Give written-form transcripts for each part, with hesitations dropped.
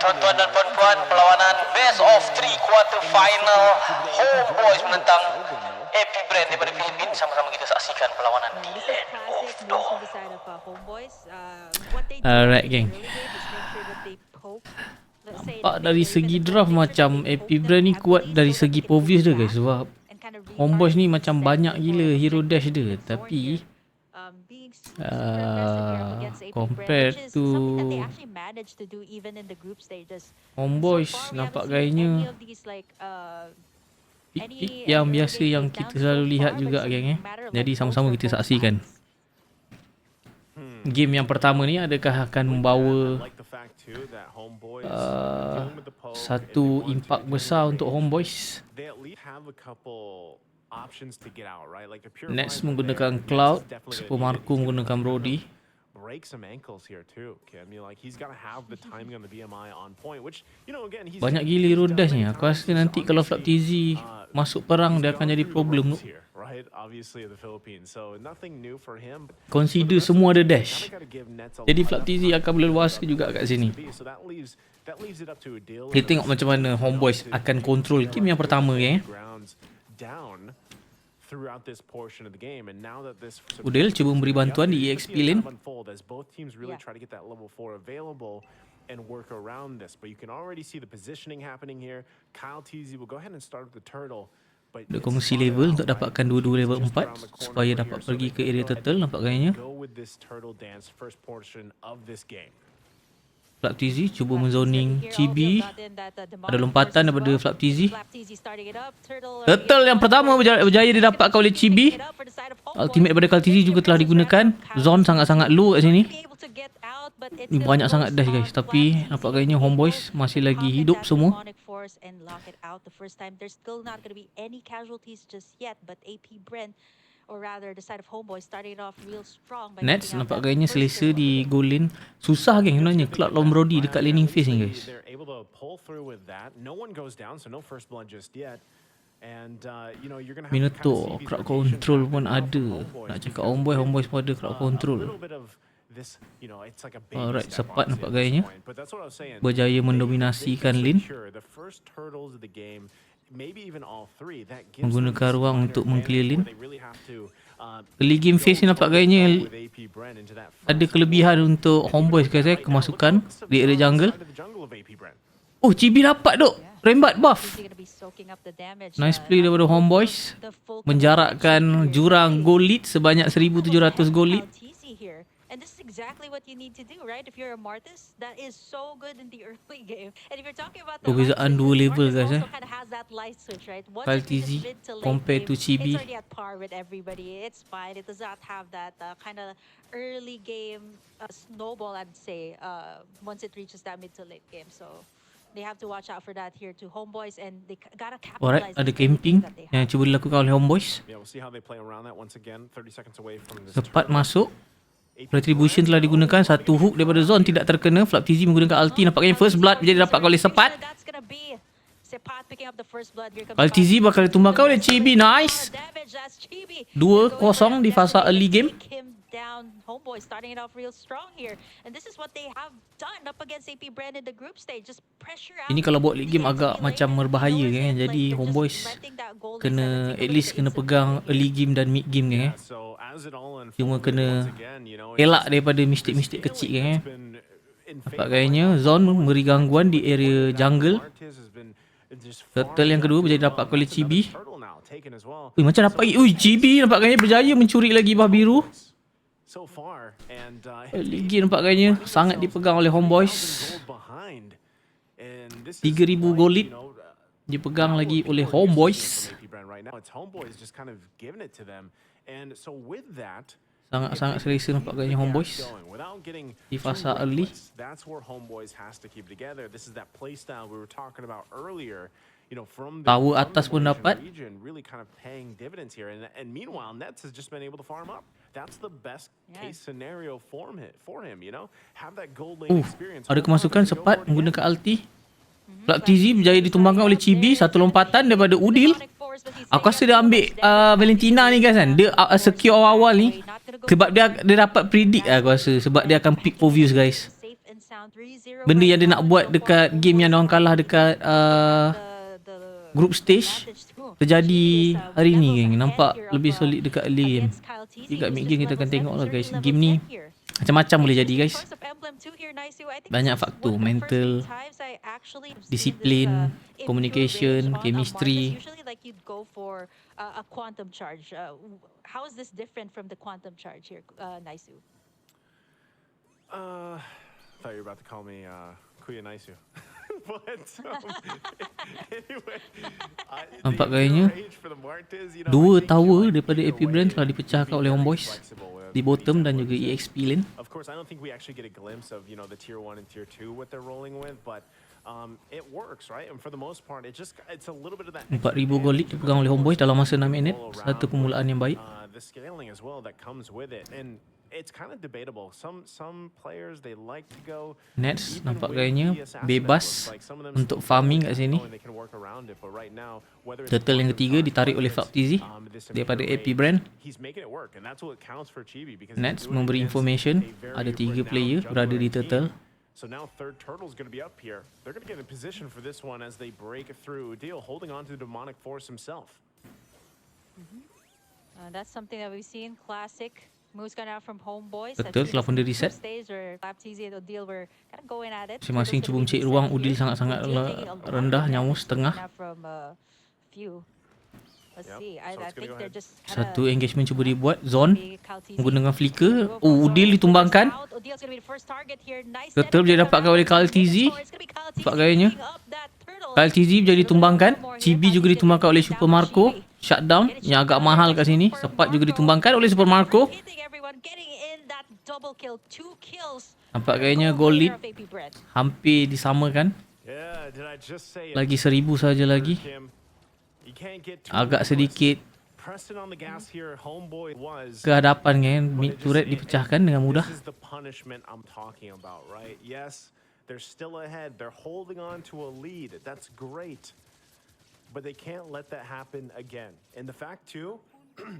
tuan-tuan dan puan-puan, perlawanan best of 3 quarter final Homebois menentang BREN daripada Filipina. Sama-sama kita saksikan perlawanan di Land of Dawn. Alright geng, nampak dari segi draft macam BREN ni kuat dari segi obvious dia guys. Sebab Homebois ni macam banyak gila hero dash dia. Tapi compared to Homebois, nampak gayanya pick yang biasa yang kita selalu lihat juga geng. Jadi sama-sama kita saksikan. Game yang pertama ni adakah akan membawa satu impak besar untuk Homebois? Nets menggunakan Cloud, Super Marco menggunakan Brody. Banyak gila hero dash ni. Aku rasa nanti kalau Flap TZ masuk perang dia akan jadi problem. Consider semua ada dash. Jadi Flap TZ akan berleluasa juga kat sini. Kita tengok macam mana Homebois akan control game yang pertama Udel cuba memberi bantuan di EXP lane. And work around this, but you can already see the positioning happening here. Kyle TZ will go ahead and start with the turtle. Dia kongsi level untuk dapatkan dua-dua level 4 supaya dapat pergi ke area turtle nampak gayanya. Flap TZ cuba menzoning Chibi. Ada lompatan daripada Flap TZ. Turtle yang pertama berjaya didapatkan oleh Chibi. Ultimate daripada Kyle TZ juga telah digunakan. Zone sangat-sangat low kat sini. Ni banyak sangat dash guys. Tapi nampak gayanya Homebois masih lagi hidup semua. Nets nampak gayanya selesa di goal lane. Susah geng sebenarnya Cloud lawan Brody dekat laning phase ni guys. Minotaur, crowd control pun ada. Nak cakap Homebois pun ada crowd control. Alright, Sepat nampak gayanya berjaya mendominasikan lane, menggunakan ruang untuk meng-clear lane. Early game phase ni nampak gayanya ada kelebihan untuk Homebois guys kemasukan di area jungle. Oh, Chibi dapat duk rembat buff. Nice play daripada Homebois, menjarakkan jurang goal lead sebanyak 1700 goal lead. And this is exactly what you need to do, right? If you're a Martis, that is so good in the early game. And if you're talking about the perbezaan dua level guys right? Kyle TZ compared to Chibi. It's already at par with everybody. It's fine. It does not have that kind of early game snowball, I'd say, once it reaches that mid to late game. So they have to watch out for that here to Homebois, and they gotta capitalize. Alright, ada camping yang cuba dilakukan oleh Homebois. Sepat masuk. Retribution telah digunakan. Satu hook daripada zone tidak terkena. Flap TZ menggunakan ulti. Nampaknya first blood menjadi dapatkan oleh Sepat. Kyle TZ bakal ditumbangkan oleh Chibi. Nice. 2-0 di fasa early game. Homebois starting it off real strong here, and this is what they have done up against BREN in the group stage. Just pressure out. Ini kalau buat late game agak macam berbahaya kan. Jadi Homebois kena at least kena pegang early game dan mid game kan. Cuma kena elak daripada mistik-mistik kecil kan. Nampak gayanya Zone memberi gangguan di area jungle. Turtle yang kedua berjaya dapat oleh Chibi. Macam dapat Chibi nampak gayanya berjaya mencuri lagi buff biru. Ligi nampak gayanya sangat dipegang oleh Homebois. 3000 gold lead dipegang lagi oleh Homebois. Sangat-sangat selesa nampak gayanya Homebois di fasa early. Tower atas pun dapat. Ada kemasukan Sepat menggunakan ulti. Flap TZ berjaya ditumbangkan oleh Chibi. Satu lompatan daripada Udil. Aku rasa dia ambil Valentina ni guys kan. Dia secure awal-awal ni sebab dia dapat predict aku rasa. Sebab dia akan pick for views guys. benda yang dia nak buat dekat game yang orang kalah dekat group stage terjadi hari ni, geng. Nampak lebih solid dekat early game. Dekat mid game kita akan tengok lah, guys. Game ni macam-macam boleh jadi, guys. Banyak faktor, mental, disiplin, communication, chemistry. A quantum charge. How is this different from the quantum charge here, Naisu? Thought you were about to call me Kuya Naisu. But anyway, Nampak gayanya dua tower daripada AP BREN telah dipecahkan oleh HOMEBOIS di bottom dan juga EXP lane. Of course, I don't think we actually get a glimpse of, you know, the tier 1 and tier 2 what they're rolling with, but it works, right? And for the most part, it's a little bit of that 4,000 gold lead dipegang oleh HOMEBOIS dalam masa 6 minit. Satu permulaan yang baik. The scaling as well that comes with it, and it's kind of debatable. Some players they like to go Nets nampak gayanya bebas untuk farming kat sini. Turtle yang ketiga ditarik oleh FlapTZ daripada AP BREN. Nets memberi information ada 3 player berada di Turtle. So now third turtle's going to be up here. They're going to get in position for this one as they break through. Deal holding on to the demonic force himself. That's something that we've seen classic moves gone out from HOMEBOIS. Betul, setelah pun dia reset. Masing-masing cuba mencari ruang. Udil sangat-sangat rendah, nyawa setengah. Satu engagement cuba dibuat. Zone menggunakan flicker. Oh, Udil ditumbangkan. Turtle dia dapatkan oleh KLTZ. Nampak gayanya KLTZ jadi ditumbangkan. Chibi juga ditumbangkan oleh Super Marco. Shutdown yang agak mahal kat sini. Sepat juga ditumbangkan oleh Super Marco. Nampak gayanya gold lead hampir disamakan. Lagi 1,000 saja lagi. Agak sedikit kehadapan kan. Mid turret dipecahkan dengan mudah. They're still ahead. They're holding on to a lead. That's great. But they can't let that happen again. And the fact too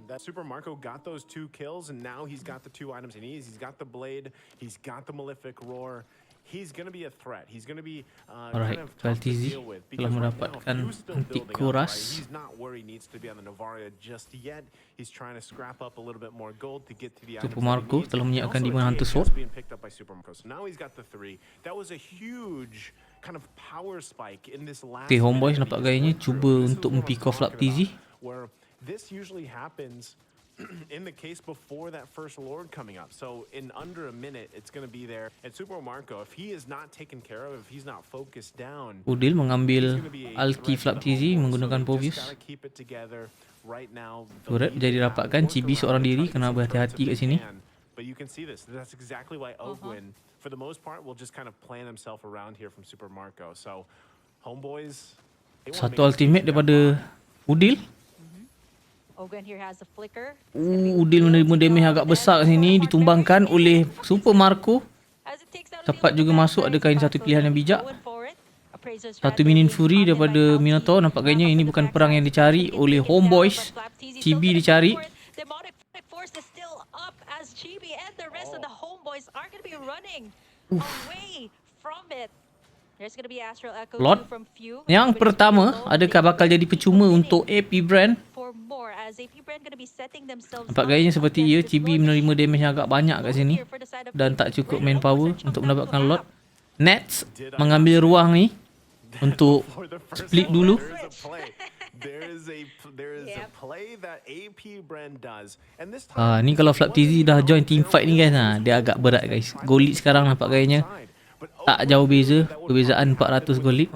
that Super Marco got those 2 kills, and now he's got the 2 items he needs. He's got the blade, he's got the malefic roar. He's going to be a threat. He's going to be Alright, kind of tough to KLTZ deal with telah because right now mendapatkan Hugh's still anti building up, kuras. right? He's not where he needs to be on the Novaria just yet. He's trying to scrap up a little bit more gold to get to the Super items Marco that he needs. telah menyiapkan Also, 5 Hunter a Sword. TAK being picked up by Super Marco. So now he's got the 3. That was a huge kind of power spike in this last Okay, HOMEBOIS minute nampak of gayanya this cuba intro. This is untuk what I'm mempick off talking FlapTZ. about, where this usually happens in the case before that first Lord coming up. So in under a minute, it's going to be there. And Super Marco, if he is not taken care of, if he's not focused down, Udil he's mengambil going to be a ulti threat to the FlapTZ whole board. menggunakan So they just Povius. gotta keep it together right now. The Turret lead jadi they have dapatkan. worked Chibi around seorang it, diri, trying to kena get some berhati-hati turrets kat if sini. they can. But you can see this. That's exactly why Ogwin, for the most part, will just kind of plan himself around here from Super Marco. So HOMEBOIS, they wanna Satu make ultimate daripada Udil. Ogwen here has a flicker. Udil menerima damage agak besar kat sini. Ditumbangkan oleh Super Marco. Tepat juga masuk, ada kain satu pilihan yang bijak. Satu minion fury daripada Minotaur. Nampak gayanya ini bukan perang yang dicari oleh HOMEBOIS. Chibi dicari. Lord yang pertama, adakah bakal jadi percuma untuk AP BREN? Nampak gayanya seperti ia. Chibi menerima damage yang agak banyak kat sini dan tak cukup manpower untuk mendapatkan Lord. Nets mengambil ruang ni untuk split dulu. Ni kalau FlapTZ dah join team fight ni guys, dia agak berat guys. Gold lead sekarang nampak gayanya tak jauh beza, perbezaan 400 gold lead.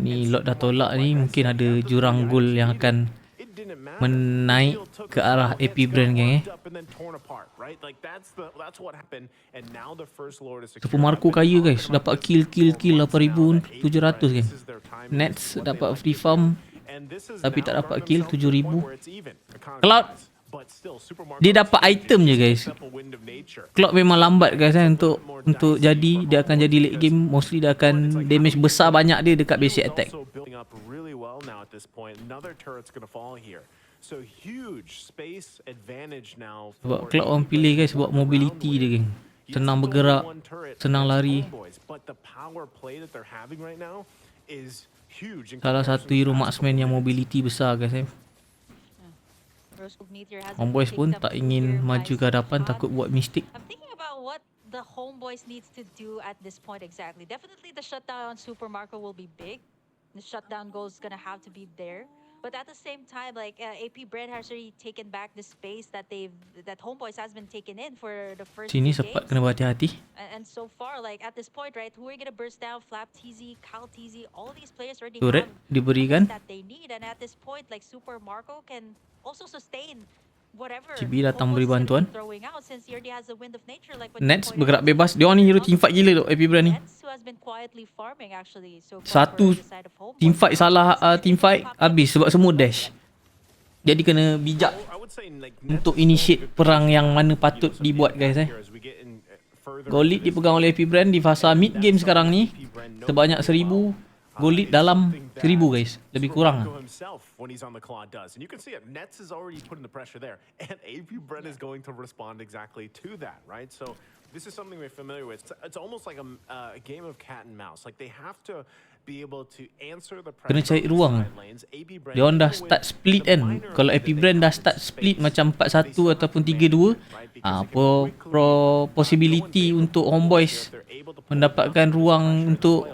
Ni Lord dah tolak ni, mungkin ada jurang gold yang akan menaik ke arah AP BREN geng Super Marco kaya guys, dapat kill 8,700 geng. Nets dapat free farm tapi tak dapat kill 7,000. Cloud dia dapat item je guys. Cloud memang lambat guys untuk jadi. Dia akan jadi late game. Mostly dia akan damage besar banyak dia dekat basic attack. So huge space advantage now. Sebab Cloud orang pilih guys sebab mobility dia geng. Senang bergerak, senang lari. But the power play that they're having right now is huge. Salah satu hero marksman yang mobility besar guys Homebois pun tak ingin maju ke hadapan, takut buat mistake. I'm thinking about what the Homebois needs to do at this point exactly. Definitely the shutdown on Super Marco will be big. The shutdown goal is gonna have to be there. But at the same time, like AP BREN has already taken back the space that Homebois has been taken in for the first Sini two sempat games. kena berhati-hati. And so far, like at this point, right, who are gonna burst down? Flap TZ, Cal TZ, all these players already Turret have diberikan. that they need. And at this point, like Super Marco can also sustain whatever Chibi datang beri Homebois is gonna bantuan. be throwing out since he already has the wind of nature. Like what Nets you pointed bergerak out. bebas. Dia orang ni hero teamfight gila tu AP BREN ni. Nets who has been quietly farming actually so far Satu for the side of Homebois. teamfight salah teamfight habis sebab semua dash. Jadi kena bijak untuk initiate perang yang mana patut dibuat guys Gold lead dipegang oleh AP BREN di fasa mid game sekarang ni. Sebanyak 1000. Gold lead dalam 1000 guys. Lebih kurang. When he's on the claw does, and you can see it. Nets is already putting the pressure there, and AP BREN is going to respond exactly to that, right? So this is something we're familiar with. It's almost like a game of cat and mouse. Like they have to be able to answer the pressure. Kena cari ruang. Dia orang dah start split kan. Kalau AP BREN dah start split macam 4-1 ataupun 3-2, possibility untuk Homebois mendapatkan ruang untuk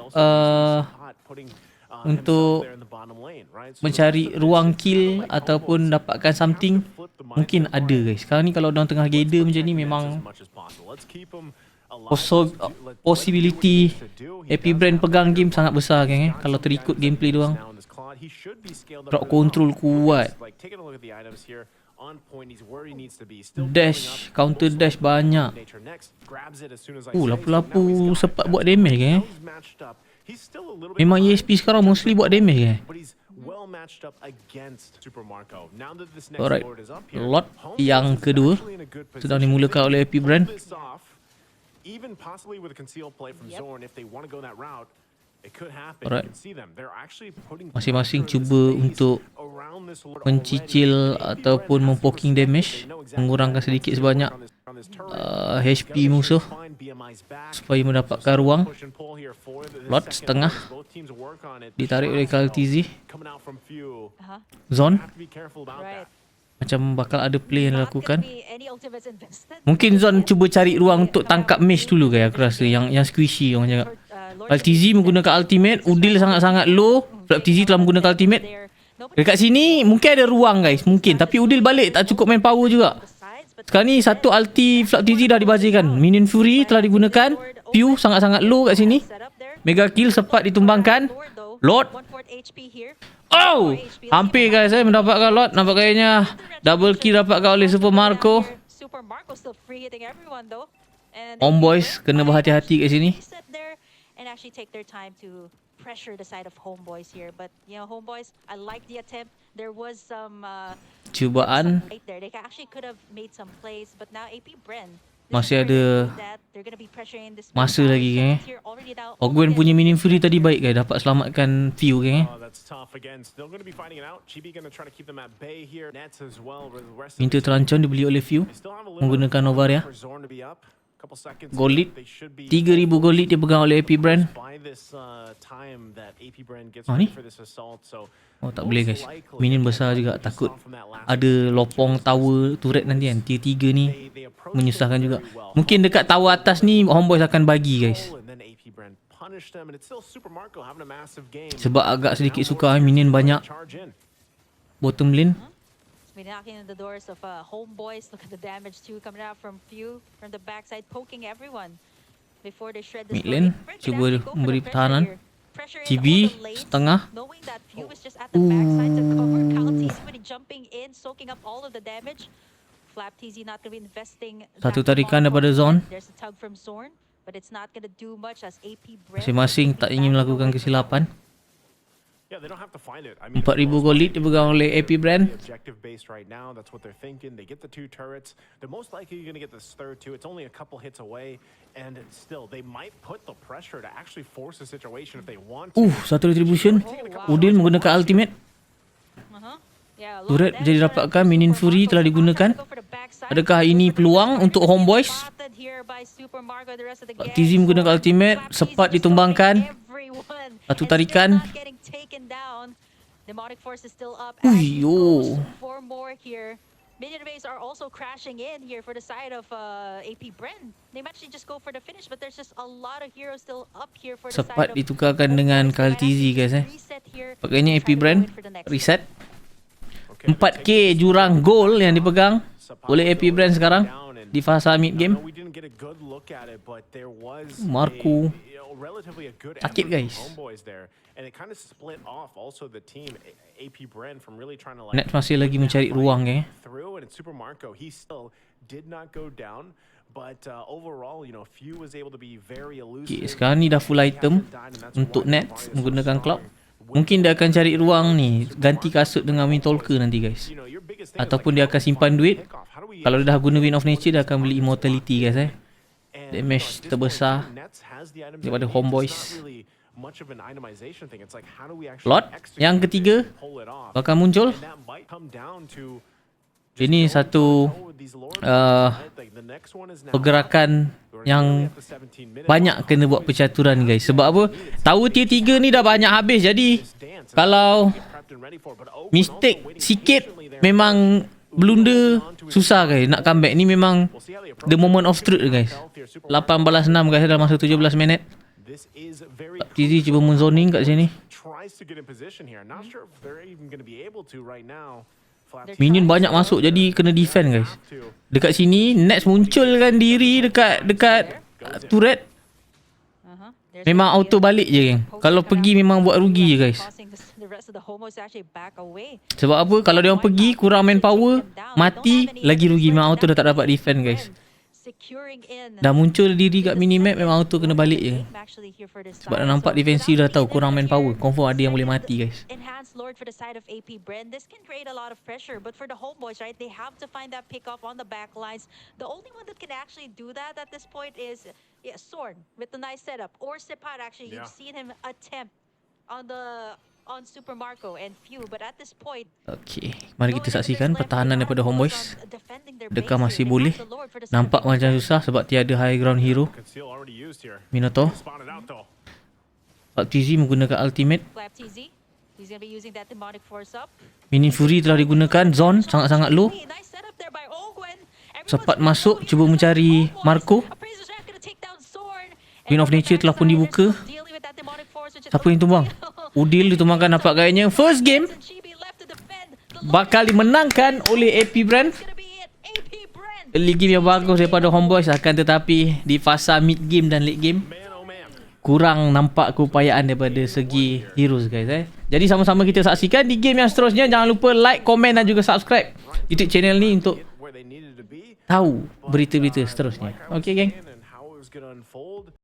mencari ruang kill ataupun dapatkan something mungkin ada guys. Sekarang ni kalau orang tengah gather macam ni memang possibility AP BREN pegang game sangat besar kan kalau terikut gameplay dia orang. Drop control kuat. Dash, counter dash banyak. Lapu-lapu sempat buat damage kan Memang ESP sekarang mostly buat damage Alright, lot yang kedua sedang dimulakan oleh AP BREN. Alright, masing-masing cuba untuk mencicil ataupun mempoking damage, mengurangkan sedikit sebanyak HP musuh supaya mendapatkan ruang. Lot setengah ditarik oleh KLTZ. Zone macam bakal ada play yang dilakukan. Mungkin Zone cuba cari ruang untuk tangkap mesh dulu guys, aku rasa yang squishy orang cakap. TZ menggunakan ultimate, Udil sangat-sangat low. Flap TZ telah menggunakan ultimate. Dekat sini mungkin ada ruang guys, mungkin, tapi Udil balik tak cukup main power juga. Sekarang ni satu ulti Flap TZ dah dibazirkan. Minion Fury telah digunakan. Pew sangat-sangat low kat sini. Mega kill sempat ditumbangkan. Lord. Oh, hampir guys mendapatkan Lord. Nampaknya double kill dapatkan oleh Super Marco. Homebois kena berhati-hati kat sini. And actually take their time to pressure the side of Homebois here. But you know, Homebois, I like the attempt. There was some cubaan right there. They actually could have made some plays, but now AP BREN masih ada masa lagi kan. Ogwen punya minion fury tadi baik kan, dapat selamatkan few kan. Minta terancam dibeli oleh few menggunakan Novaria. Gold lead 3000 gold lead dia pegang oleh AP BREN. Ni tak boleh guys, minion besar juga, takut ada lopong tower turret nanti kan. Tier 3 ni menyusahkan juga. Mungkin dekat tower atas ni Homebois akan bagi guys, sebab agak sedikit suka minion banyak bottom lane. Knocking on the doors of Homebois. Look at the damage too coming out from Few from the backside, poking everyone before they shred this. Mid lane cuba memberi pertahanan. TV setengah. Satu tarikan daripada Zone. Masing-masing tak ingin melakukan kesilapan. 4,000 gold lead dipegang oleh AP BREN. Satu retribution. Udil menggunakan ultimate. Yeah, a lot of Turret damage jadi done dapatkan, from Minion Super Fury Marco. telah Marco digunakan. trying to go for the backside. Adakah ini Super peluang Marco untuk is Homebois? spotted here by Super Marco, the rest of the gang. Tizi menggunakan Zorn, ultimate, Flap sempat Tizi just roaming ditumbangkan. everyone Satu and still tarikan. not getting taken down. Demonic Force is still up Ui, as he goes yo. for more here. Minion waves are also crashing in here for the side of AP BREN. They might actually just go for the finish, but there's just a lot of heroes still up here for the side Sempat of ditukarkan dengan Homebois. They might Kaltizi actually guys just reset here Pakainya and AP try to go BREN in for the next reset. Okay, they're 4K taking this jurang one gold yang down. dipegang oleh AP BREN sekarang Down, and di fasa mid I game. know we didn't get a good look at it, but there was Marco. relatively a good Sakit, effort guys. from Homebois there, and it kind of split off also the team. AP BREN from really trying to like Net masih lagi mencari ruang through, and Super Marco he still did not go down, but overall, you know, Few was able to be very elusive. Okay, sekarang ni dah full item untuk Nets menggunakan Cloud. Mungkin dia akan cari ruang ni, ganti kasut dengan Wind Talker nanti guys. Ataupun dia akan simpan duit. Kalau dia dah guna Wind of Nature, dia akan beli Immortality guys Damage terbesar daripada Homebois. Lot yang ketiga bakal muncul. Ini satu pergerakan yang banyak kena buat percaturan guys. Sebab apa? Tower tier 3 ni dah banyak habis. Jadi kalau mistake sikit memang blunder susah guys nak comeback. Ni memang the moment of truth guys. 18-6 guys dalam masa 17 minit. Tizi cuba menzoning kat sini. Minion banyak masuk jadi kena defend guys. Dekat sini Nets munculkan diri dekat turret. Memang auto balik je geng. Kalau pergi memang buat rugi je guys. Sebab apa? Kalau dia orang pergi kurang manpower, mati lagi rugi. Memang auto dah tak dapat defend guys. Dah muncul diri kat minimap memang auto kena balik je. Sebab dah nampak defensif dah tahu kurang manpower. Confirm ada yang boleh mati guys. Enhanced Lord for the side of AP BREN. This can create a lot of pressure, but for the Homebois, right, they have to find that pick off on the back lines. The only one that can actually do that at this point is Zorn with the nice setup, or Sepat actually. You've seen him attempt on Super Marco and Few, but at this point, okay, mari kita saksikan pertahanan daripada Homebois. Adakah masih boleh? Nampak macam susah sebab tiada high ground hero. Minotaur. Flap TZ menggunakan ultimate. Minion Fury telah digunakan. Zone sangat-sangat low. Sempat masuk cuba mencari Marco. Wind of Nature telah pun dibuka. Siapa yang tumbang? Udil ditumbangkan, nampak gayanya. First game bakal dimenangkan oleh AP BREN. Early game yang bagus daripada Homebois, akan tetapi di fasa mid game dan late game kurang nampak keupayaan daripada segi heroes guys Jadi sama-sama kita saksikan di game yang seterusnya. Jangan lupa like, komen dan juga subscribe YouTube channel ni untuk tahu berita-berita seterusnya. Okay geng.